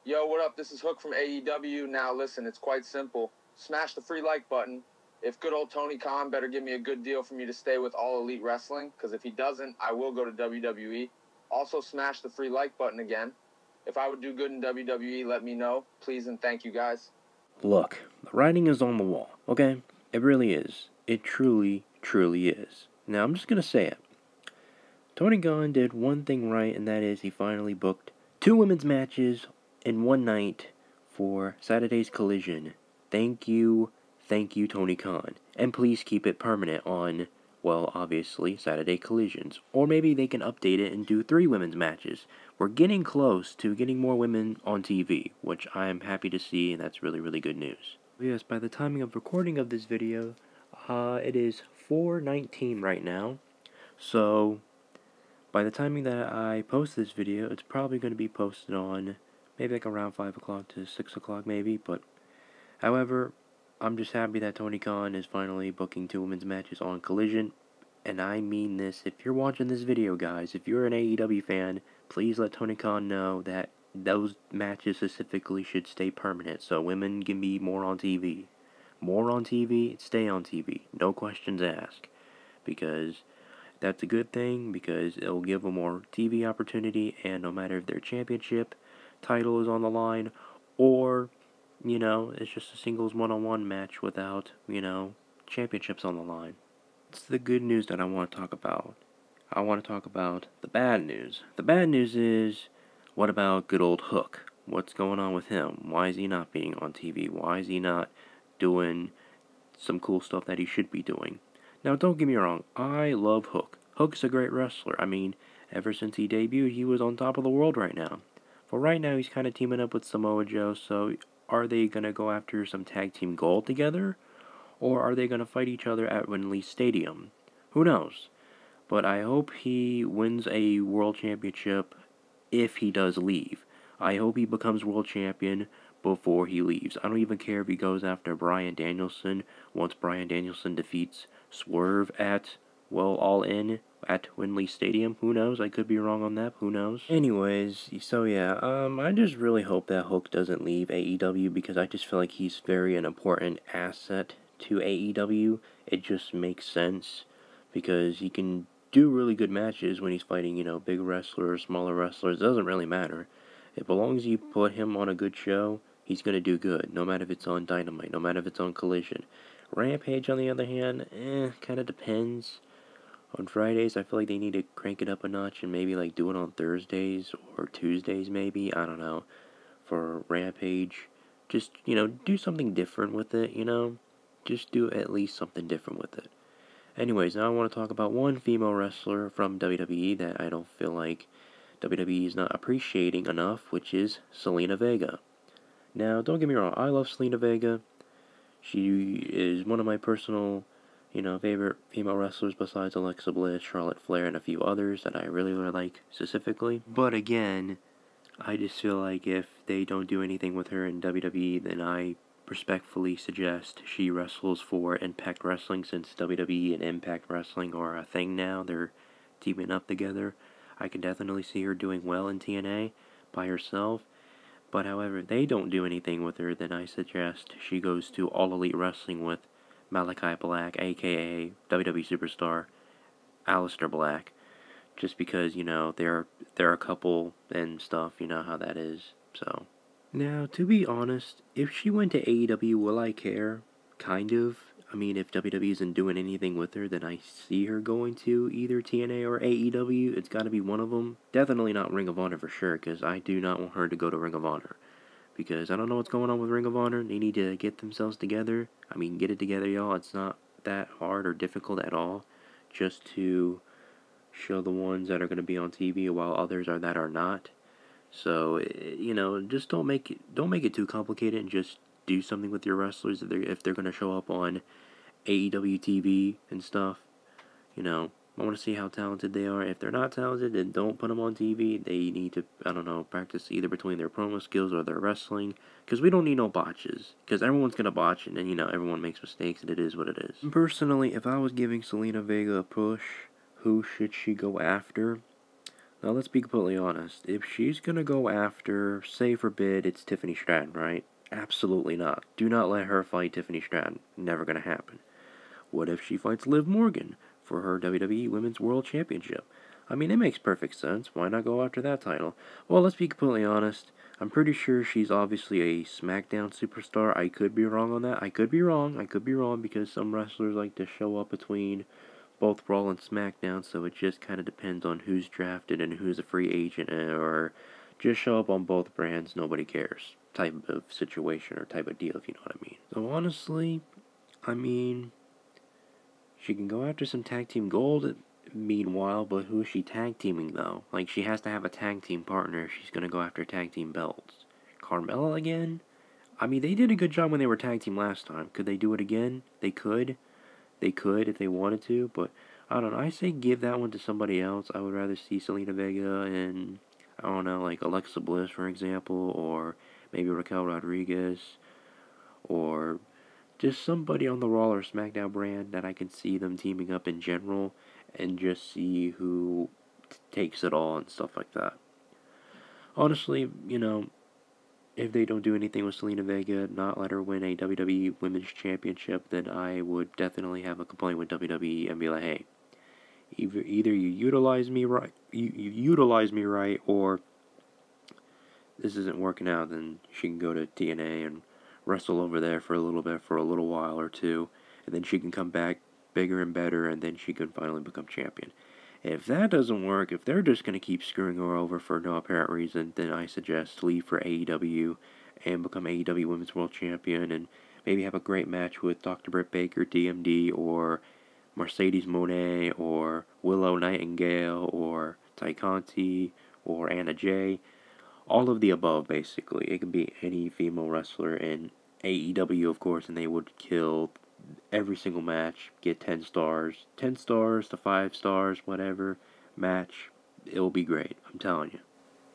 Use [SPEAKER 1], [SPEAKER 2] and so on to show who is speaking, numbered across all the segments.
[SPEAKER 1] Yo, what up? This is Hook from AEW. Now listen, it's quite simple. Smash the free like button. If good old Tony Khan better give me a good deal for me to stay with All Elite Wrestling, because if he doesn't, I will go to WWE. Also, smash the free like button again. If I would do good in WWE, let me know. Please and thank you, guys.
[SPEAKER 2] Look, the writing is on the wall, okay? It really is. It truly, truly is. Now, I'm just gonna say it. Tony Khan did one thing right, and that is he finally booked 2 women's matches in one night for Saturday's Collision. Thank you, Tony Khan. And please keep it permanent on, well, obviously, Saturday Collisions. Or maybe they can update it and do 3 women's matches. We're getting close to getting more women on TV, which I am happy to see, and that's really, really good news. Yes, by the timing of recording of this video, it is 4:19 right now. So, by the timing that I post this video, it's probably going to be posted on maybe like around 5 o'clock to 6 o'clock maybe, but however, I'm just happy that Tony Khan is finally booking 2 women's matches on Collision, and I mean this. If you're watching this video, guys, if you're an AEW fan, please let Tony Khan know that those matches specifically should stay permanent, so women can be more on TV. More on TV, stay on TV, no questions asked, because that's a good thing, because it'll give them more TV opportunity, and no matter if their championship title is on the line, or, you know, it's just a singles one-on-one match without, you know, championships on the line. It's the good news that I want to talk about. I want to talk about the bad news. The bad news is, what about good old Hook? What's going on with him? Why is he not being on TV? Why is he not doing some cool stuff that he should be doing? Now, don't get me wrong, I love Hook. Hook's a great wrestler. I mean, ever since he debuted, he was on top of the world right now. For right now, he's kind of teaming up with Samoa Joe, so are they going to go after some tag team gold together? Or are they going to fight each other at Wembley Stadium? Who knows? But I hope he wins a world championship if he does leave. I hope he becomes world champion before he leaves. I don't even care if he goes after Bryan Danielson once Bryan Danielson defeats Swerve at, well, All In at Wembley Stadium. Who knows? I could be wrong on that. Who knows? Anyways, so yeah, I just really hope that Hook doesn't leave AEW, because I just feel like he's very an important asset to AEW. It just makes sense, because he can do really good matches when he's fighting, you know, big wrestlers, smaller wrestlers. It doesn't really matter. As long as you put him on a good show, he's going to do good, no matter if it's on Dynamite, no matter if it's on Collision. Rampage, on the other hand, kind of depends. On Fridays, I feel like they need to crank it up a notch and maybe, like, do it on Thursdays or Tuesdays, maybe. I don't know. For Rampage, just, you know, do something different with it, you know? Just do at least something different with it. Anyways, now I want to talk about one female wrestler from WWE that I don't feel like WWE is not appreciating enough, which is Zelina Vega. Now, don't get me wrong, I love Zelina Vega. She is one of my personal, you know, favorite female wrestlers besides Alexa Bliss, Charlotte Flair, and a few others that I really, really like specifically. But again, I just feel like if they don't do anything with her in WWE, then I respectfully suggest she wrestles for Impact Wrestling, since WWE and Impact Wrestling are a thing now. They're teaming up together. I can definitely see her doing well in TNA by herself. But however, if they don't do anything with her, then I suggest she goes to All Elite Wrestling with Malachi Black, aka WWE Superstar Aleister Black. Just because, you know, they're a couple and stuff, you know how that is. So, now, to be honest, if she went to AEW, will I care? Kind of. I mean, if WWE isn't doing anything with her, then I see her going to either TNA or AEW. It's got to be one of them. Definitely not Ring of Honor for sure, because I do not want her to go to Ring of Honor. Because I don't know what's going on with Ring of Honor. They need to get themselves together. I mean, get it together, y'all. It's not that hard or difficult at all. Just to show the ones that are going to be on TV while others are that are not. So, you know, just don't make it too complicated, and just do something with your wrestlers if they're going to show up on AEW TV and stuff. You know, I want to see how talented they are. If they're not talented, then don't put them on TV. They need to, I don't know, practice either between their promo skills or their wrestling, because we don't need no botches, because everyone's going to botch, and then, you know, everyone makes mistakes, and it is what it is. Personally, if I was giving Zelina Vega a push, who should she go after? Now, let's be completely honest. If she's gonna go after, say forbid, it's Tiffany Stratton, right? Absolutely not. Do not let her fight Tiffany Stratton. Never gonna happen. What if she fights Liv Morgan for her WWE Women's World Championship? I mean, it makes perfect sense. Why not go after that title? Well, let's be completely honest. I'm pretty sure she's obviously a SmackDown superstar. I could be wrong on that. I could be wrong. I could be wrong because some wrestlers like to show up between both Raw and SmackDown, so it just kind of depends on who's drafted and who's a free agent, or just show up on both brands, nobody cares type of situation or type of deal, if you know what I mean. So honestly, I mean, she can go after some tag team gold meanwhile, but who is she tag teaming though? Like, she has to have a tag team partner if she's gonna go after tag team belts. Carmella again? I mean, they did a good job when they were tag team last time. Could they do it again? They could. They could if they wanted to, but I don't know. I say give that one to somebody else. I would rather see Zelina Vega and, I don't know, like Alexa Bliss, for example, or maybe Raquel Rodriguez, or just somebody on the Raw or SmackDown brand that I can see them teaming up in general and just see who takes it all and stuff like that. Honestly, if they don't do anything with Zelina Vega, not let her win a WWE Women's Championship, then I would definitely have a complaint with WWE and be like, hey, either you utilize me right, you utilize me right, or this isn't working out. Then she can go to TNA and wrestle over there for a little bit, for a little while or two, and then she can come back bigger and better, and then she can finally become champion. If that doesn't work, if they're just going to keep screwing her over for no apparent reason, then I suggest leave for AEW and become AEW Women's World Champion and maybe have a great match with Dr. Britt Baker, DMD, or Mercedes Moné, or Willow Nightingale, or Ty Conti, or Anna Jay. All of the above, basically. It could be any female wrestler in AEW, of course, and they would kill every single match, get 10 stars, 10 stars to 5 stars, whatever match. It'll be great, I'm telling you.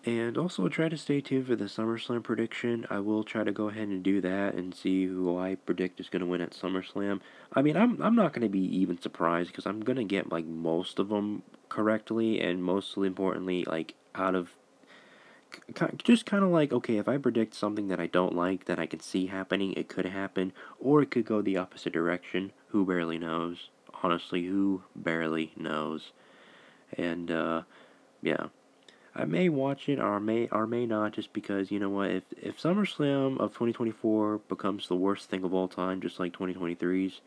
[SPEAKER 2] And also try to stay tuned for the SummerSlam prediction. I will try to go ahead and do that and see who I predict is going to win at SummerSlam. I mean, I'm not going to be even surprised because I'm going to get like most of them correctly, and mostly importantly, like out of just kind of like, okay, if I predict something that I don't like, that I can see happening, it could happen, or it could go the opposite direction. Who barely knows? Honestly, who barely knows? And, yeah. I may watch it, or may not, just because, you know what, if SummerSlam of 2024 becomes the worst thing of all time, just like 2023's,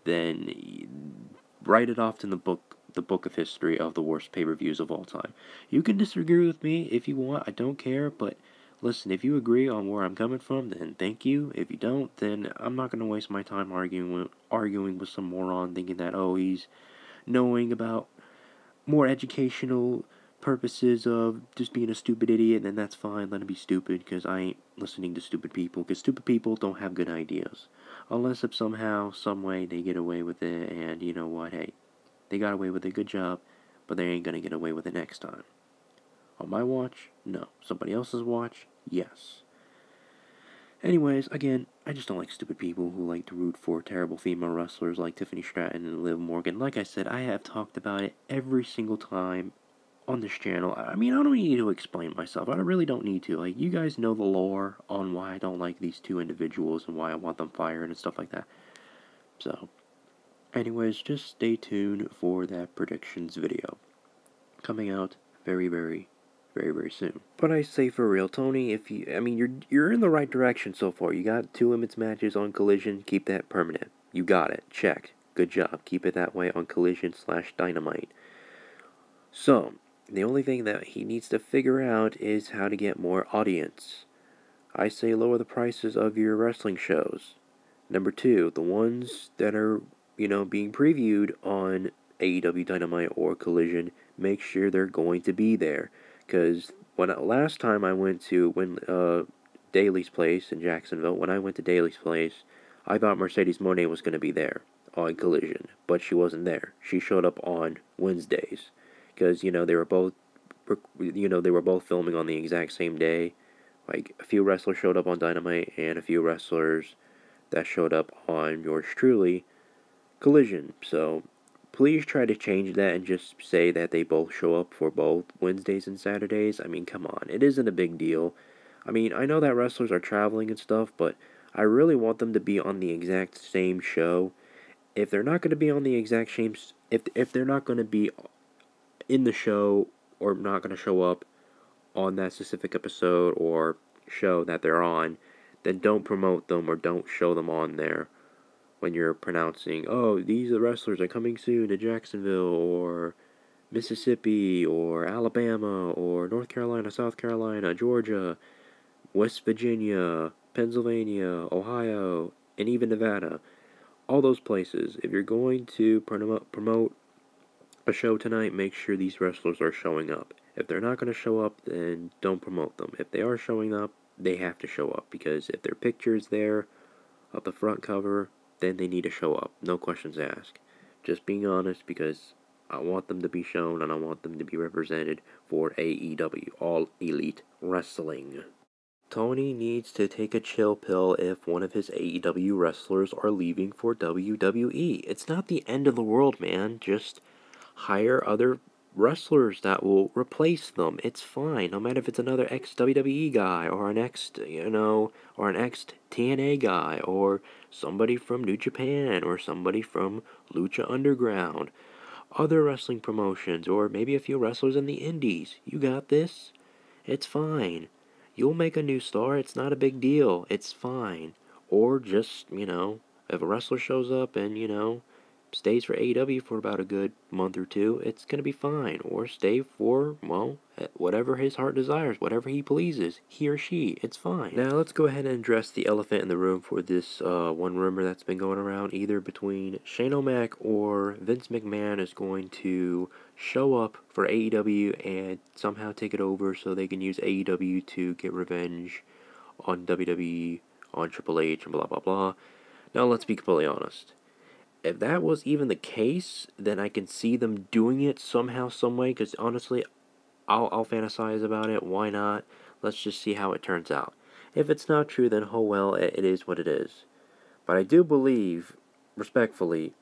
[SPEAKER 2] then write it off in the book of history of the worst pay-per-views of all time. You can disagree with me if you want, I don't care, but listen, if you agree on where I'm coming from, then thank you. If you don't, then I'm not going to waste my time arguing with some moron thinking that, oh, he's knowing about more educational purposes of just being a stupid idiot, then that's fine, let him be stupid, because I ain't listening to stupid people, because stupid people don't have good ideas. Unless if somehow, some way, they get away with it, and you know what, hey, they got away with it, good job, but they ain't gonna get away with it next time. On my watch? No. Somebody else's watch? Yes. Anyways, again, I just don't like stupid people who like to root for terrible female wrestlers like Tiffany Stratton and Liv Morgan. Like I said, I have talked about it every single time on this channel. I mean, I don't need to explain myself. I really don't need to. Like, you guys know the lore on why I don't like these two individuals and why I want them fired and stuff like that. So, anyways, just stay tuned for that predictions video. Coming out very, very, very, very soon. But I say for real, Tony, you're in the right direction so far. You got 2 limits matches on Collision. Keep that permanent. You got it. Check. Good job. Keep it that way on Collision/Dynamite. So, the only thing that he needs to figure out is how to get more audience. I say lower the prices of your wrestling shows. Number 2, the ones that are, being previewed on AEW Dynamite or Collision, make sure they're going to be there. Because last time I went to Daly's place in Jacksonville, when I went to Daly's place, I thought Mercedes Moné was going to be there on Collision, but she wasn't there. She showed up on Wednesdays. Because, they were both filming on the exact same day. Like, a few wrestlers showed up on Dynamite, and a few wrestlers that showed up on yours truly, Collision. So, please try to change that and just say that they both show up for both Wednesdays and Saturdays. I mean, come on. It isn't a big deal. I mean, I know that wrestlers are traveling and stuff, but I really want them to be on the exact same show. If they're not going to be on the exact same... If they're not going to be in the show or not going to show up on that specific episode or show that they're on, then don't promote them or don't show them on there when you're pronouncing, oh, these wrestlers are coming soon to Jacksonville or Mississippi or Alabama or North Carolina, South Carolina, Georgia, West Virginia, Pennsylvania, Ohio, and even Nevada. All those places. If you're going to promote a show tonight, make sure these wrestlers are showing up. If they're not going to show up, then don't promote them. If they are showing up, they have to show up, because if their picture's there of the front cover, then they need to show up. No questions asked. Just being honest, because I want them to be shown and I want them to be represented for AEW, All Elite Wrestling. Tony needs to take a chill pill if one of his AEW wrestlers are leaving for WWE. It's not the end of the world, man. Just hire other wrestlers that will replace them. It's fine, no matter if it's another ex-WWE guy, or an or an ex-TNA guy, or somebody from New Japan, or somebody from Lucha Underground, other wrestling promotions, or maybe a few wrestlers in the indies. You got this. It's fine. You'll make a new star. It's not a big deal. It's fine. Or just, if a wrestler shows up and, stays for AEW for about a good month or two, it's going to be fine. Or stay for, well, whatever his heart desires, whatever he pleases, he or she, it's fine. Now, let's go ahead and address the elephant in the room for this one rumor that's been going around, either between Shane O'Mac or Vince McMahon is going to show up for AEW and somehow take it over so they can use AEW to get revenge on WWE, on Triple H, and blah, blah, blah. Now, let's be completely honest. If that was even the case, then I can see them doing it somehow, someway, because honestly, I'll fantasize about it. Why not? Let's just see how it turns out. If it's not true, then oh well, it is what it is. But I do believe, respectfully,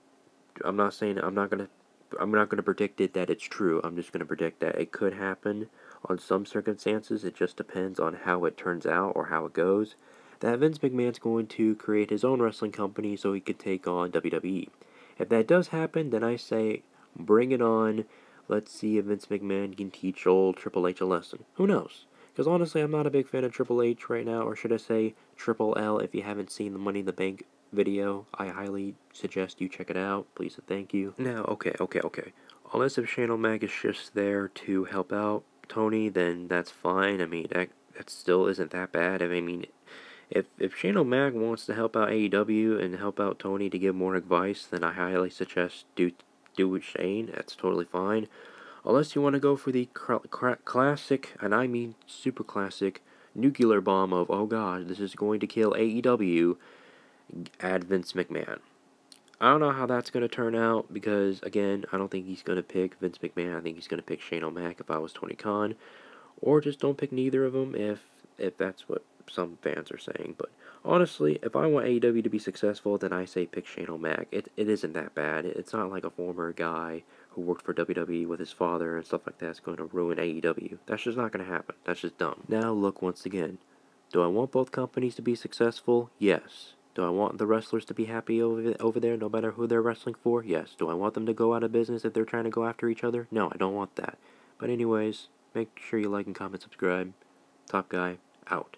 [SPEAKER 2] I'm not gonna predict it that it's true. I'm just gonna predict that it could happen on some circumstances. It just depends on how it turns out or how it goes. That Vince McMahon's going to create his own wrestling company so he could take on WWE. If that does happen, then I say, bring it on. Let's see if Vince McMahon can teach old Triple H a lesson. Who knows? Because honestly, I'm not a big fan of Triple H right now, or should I say Triple L. If you haven't seen the Money in the Bank video, I highly suggest you check it out. Please and thank you. Now, okay. Unless if Shane O'Mac is just there to help out Tony, then that's fine. I mean, that still isn't that bad. I mean, if Shane O'Mac wants to help out AEW and help out Tony to give more advice, then I highly suggest do with Shane. That's totally fine. Unless you want to go for the classic, and I mean super classic, nuclear bomb of, oh god, this is going to kill AEW, add Vince McMahon. I don't know how that's going to turn out, because, again, I don't think he's going to pick Vince McMahon. I think he's going to pick Shane O'Mac if I was Tony Khan. Or just don't pick neither of them if that's what some fans are saying. But honestly, if I want AEW to be successful, then I say pick Shane O'Mac. It isn't that bad. It's not like a former guy who worked for WWE with his father and stuff like that is going to ruin AEW. That's just not going to happen. That's just dumb. Now look once again. Do I want both companies to be successful? Yes. Do I want the wrestlers to be happy over there no matter who they're wrestling for? Yes. Do I want them to go out of business if they're trying to go after each other? No, I don't want that. But anyways, make sure you like and comment, subscribe. Top Guy, out.